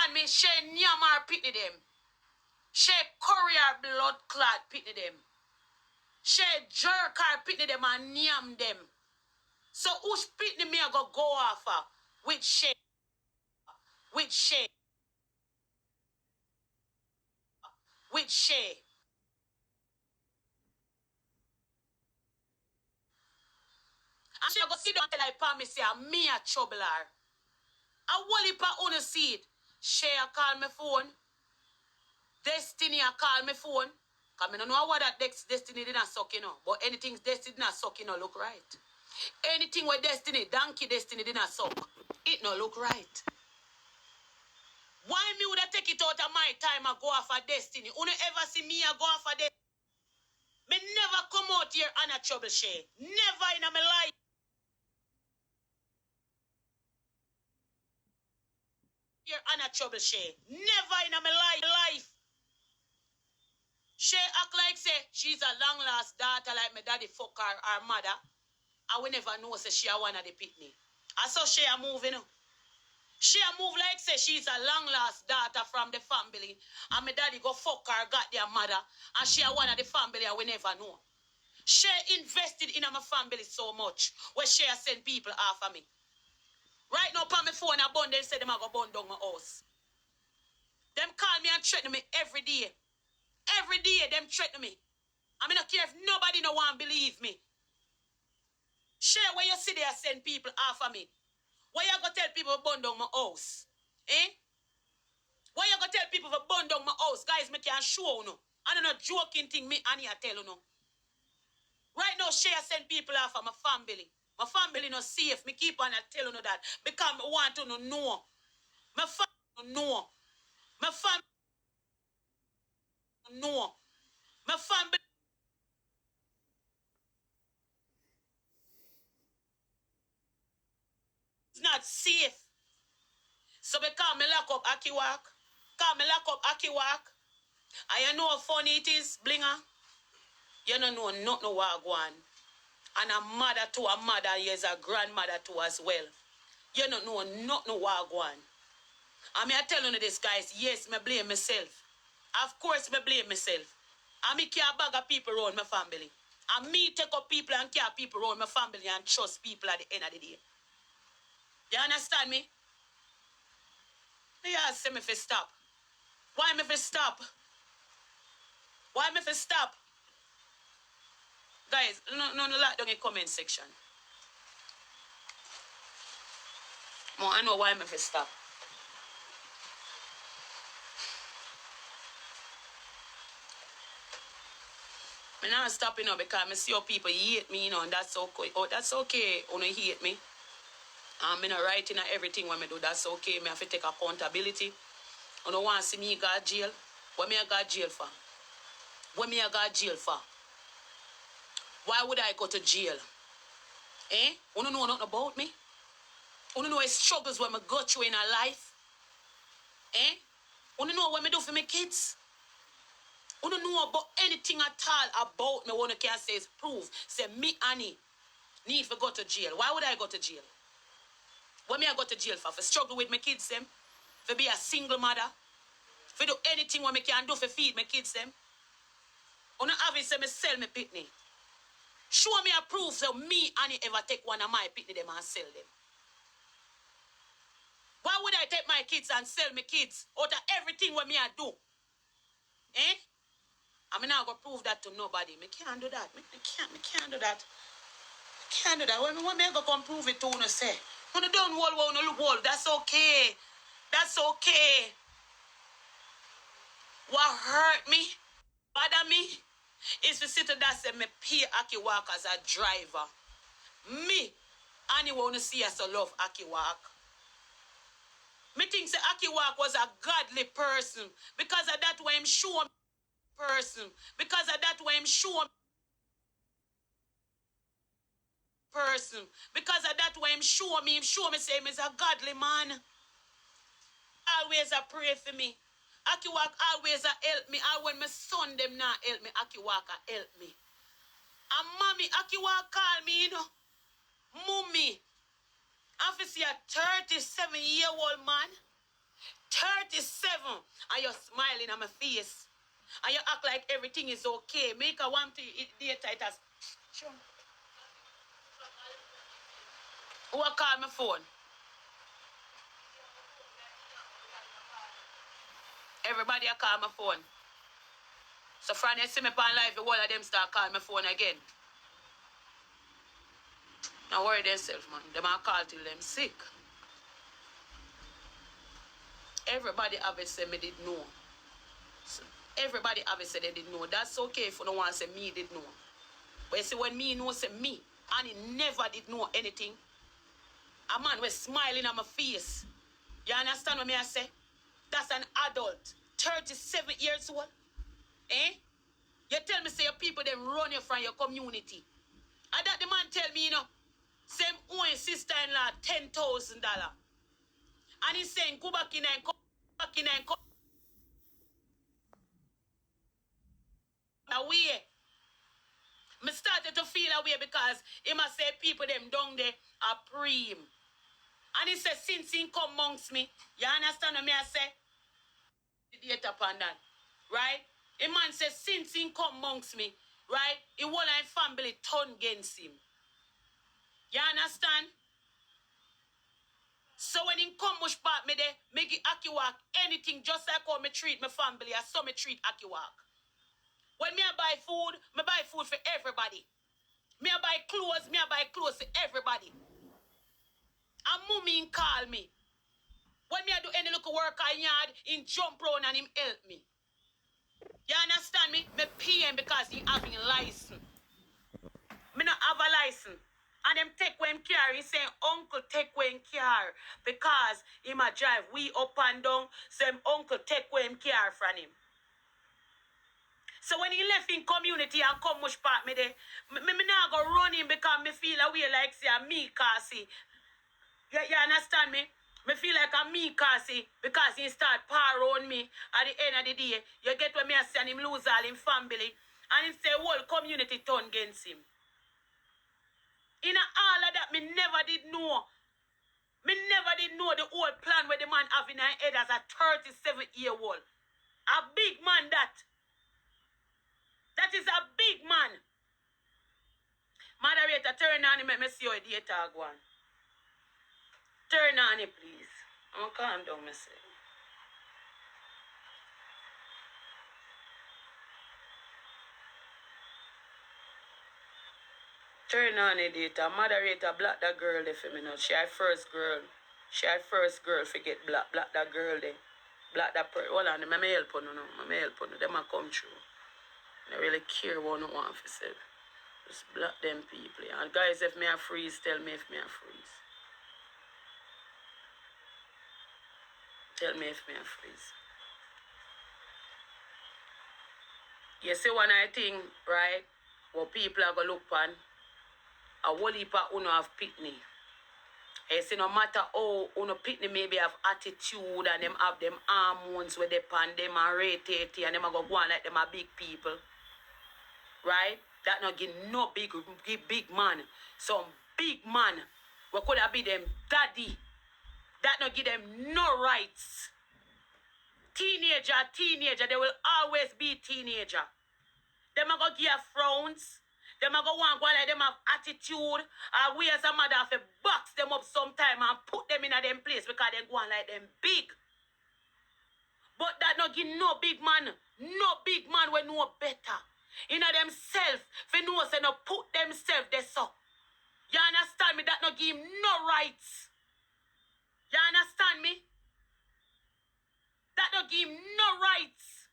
understand me? She nyamar pitney them. She courier blood clot pitney them. She jerk her pitney them and nyam them. So who's pitney me I go off her? With she. With she. With she. And she go sit down till I promise you, me a trouble her. I will heap on the seat. She a call me phone. Destiny a call me phone. Because I don't know what that Destiny did not suck, you know. But anything Destiny did not suck, you know, look right. Anything with Destiny, donkey Destiny did not suck. It no look right. Why me would I take it out of my time and go off of Destiny? You ever see me go off of Destiny? Me never come out here on a trouble share. Never in my life. Here on a trouble share. Never in my life. She act like say she's a long lost daughter like my daddy fuck her mother. I will never know say she a one of the pitney. I saw she a move, you know. She a move like say she's a long lost daughter from the family. And my daddy go fuck her, got their mother. And she a one of the family I will never know. She invested in my family so much. Where she a send people after me. Right now, on my phone, I bun, they say them I go burn down my house. Them call me and threaten me every day. Every day, them threaten me. I mean, I don't care if nobody no one believe me. Share where you see there send people after me. Why you go tell people to burn down my house? Eh? Why you go tell people to burn down my house? Guys, me can show you. I don't know joking thing me and I tell you no. Right now, share send people after my family. My family not safe. Me keep on telling you that. Because I want to know. My family know. My family know. My family is not safe. So because me lock up Aki Walk. Because me lock up Aki Walk. And you know how funny it is, Blinger? You don't know nothing what go on. And a mother to a mother is a grandmother to as well. You don't know nothing what go on. And me I tell you this, guys, yes, me blame myself. Of course, me blame myself. And me care bag of people around my family. And me take up people and care people around my family and trust people at the end of the day. You understand me? Me ask me if stop. Why me if stop? Why me if stop? Guys, no lock down in the comment section. I know why me if stop. I'm not stopping now because I see how people hate me, you know, and that's okay. Oh, that's okay when you hate me. I'm not writing everything when I do. That's okay. I have to take accountability. You don't want to see me go to jail. What me I go to jail for? What me I go to jail for? Why would I go to jail? Eh? You don't know nothing about me? You don't know the struggles when I go through in a life? Eh? You don't know what I do for my kids? You don't know about anything at all about me. What you can say is prove. Say me, Annie, need to go to jail. Why would I go to jail? What me I go to jail for? For struggle with my kids them? For be a single mother? For do anything what me can do for feed my kids them? You don't have it say me sell me pitney. Show me a proof so me, Annie, ever take one of my pitney them and sell them. Why would I take my kids and sell my kids out of everything what me I do? Eh? I'm not going to prove that to nobody. Me can't do that. Me can't do that. Can't do that. When me go come prove it to you, say, when you don't wall, when you look wall, that's okay. That's okay. What hurt me, bother me, is to sit that say me pay Aki Walk as a driver. Me, Annie want to see us to love Aki Walk. Me think say Aki Walk was a godly person because of that way him show me person. Because of that way him show me person. Because of that way him show me say him is a godly man. Always a pray for me. Aki Walk always a help me. All when my son them not help me, Aki Walk a help me. And mommy, Aki Walk call me, you know. Mommy. I see a 37-year-old man. 37 and you're smiling at my face. And you act like everything is okay. Make a one to data it as. Sure. Who call my phone? Everybody a call my phone. So from you see me on live, the whole of them start calling my phone again. Now worry themselves, man. Them a call till them sick. Everybody obviously me did know. So everybody obviously they did know. That's okay if you don't want to say me did know. But you see when me know say me, and he never did know anything. A man was smiling at my face. You understand what me I say? That's an adult. 37 years old. Eh? You tell me say your people them run you from your community. And that the man tell me, you know, same own sister-in-law $10,000. And he's saying, go back in and come back in and come away. Me started to feel away because he must say people them down there are preem. And he said, since he come amongst me, you understand what me I say? The data upon that. Right? A man says, since he come amongst me, right? He whole and family turn against him. You understand? So when he come much part me there, make it Akiwak anything just like how me treat my family, I saw me treat Akiwak. When me I buy food for everybody. Me I buy clothes for everybody. And mommy call me. When me I do any little work I yard, him jump round and him help me. You understand me? Me pay him because he having license. Me not have a license. And them take when car, he saying, uncle take when car. Because he might drive we up and down, so him uncle take when car from him. So when he left in community and come much part me there, me not go run him because me feel away like say I'm me Kasi. You understand me? Me feel like I'm me Kasi because he start par on me at the end of the day. You get what me I say and him lose all him family. And him say whole community turn against him. In all of that, me never did know. Me never did know the whole plan where the man have in his head as a 37-year-old. A big man that. That is a big man. Moderator, turn on him, let me see how the data go on. Turn on it, please. I'm going to calm down myself. Turn on the data. Moderator, block that girl there for me now. She our first girl. Forget block that girl there. Block that person. Hold on, I'm help on no. I'm help on no. Them a come through. I don't really care what no want for self. Just block them people. And guys, if me a freeze, tell me if me a freeze. Tell me if me a freeze. You see one I think, right? What people are gonna look on. A whole heap of uno have pitney. You see, no matter how uno pitney maybe have attitude and them have them hormones where they pan them and rate and them a go on like them a big people. Right? That not give no big man. Some big man. What could have be them daddy. That not give them no rights. Teenager, they will always be teenager. Them a go give frowns. Them a go like them have attitude. We as a mother have to box them up sometime and put them in a them place because they go on like them big. But that not give no big man will know better. In a themself, for no say no put themselves there so. You understand me? That not give him no rights. You understand me? That not give him no rights.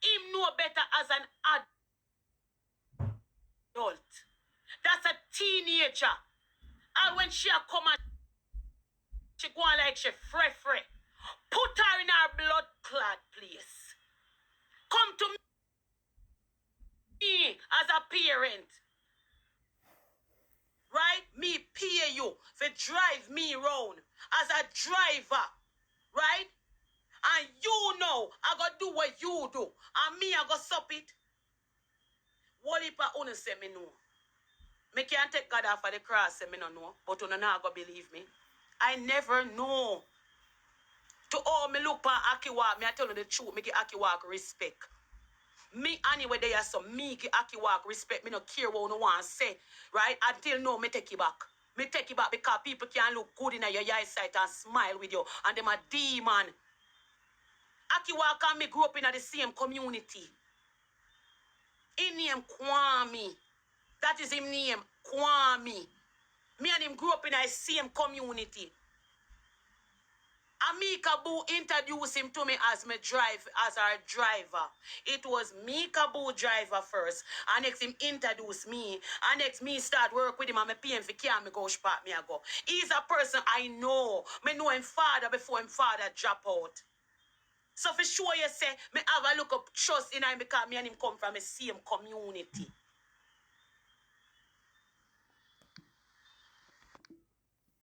Him know better as an adult. That's a teenager. And when she come and she go on like she free. Put her in her blood clot place. Come to me as a parent. Right? Me pay you for drive me round as a driver. Right? And you know I gotta do what you do. And me I gotta sup it. What if I only say me no? Me can't take God off of the cross say me no know. But you not gonna believe me. I never know. To all how me look on Aki Walk, me I tell you the truth, me give Aki Walk respect. Me anyway there so me give Aki Walk respect. Me no care what no want say, right? Until now me take it back. Me take it back because people can look good in your eyesight and smile with you, and them a demon. Aki Walk and me grew up in the same community. His name Kwame. That is his name, Kwame. Me and him grew up in the same community. Amika Boo introduced him to me as our driver. It was Mika Boo driver first. And next him introduced me. And next me start work with him and me pay him for car me go spot me go. He's a person I know. Me know him father before him father drop out. So for sure you say, me have a look up trust in him because me and him come from the same community.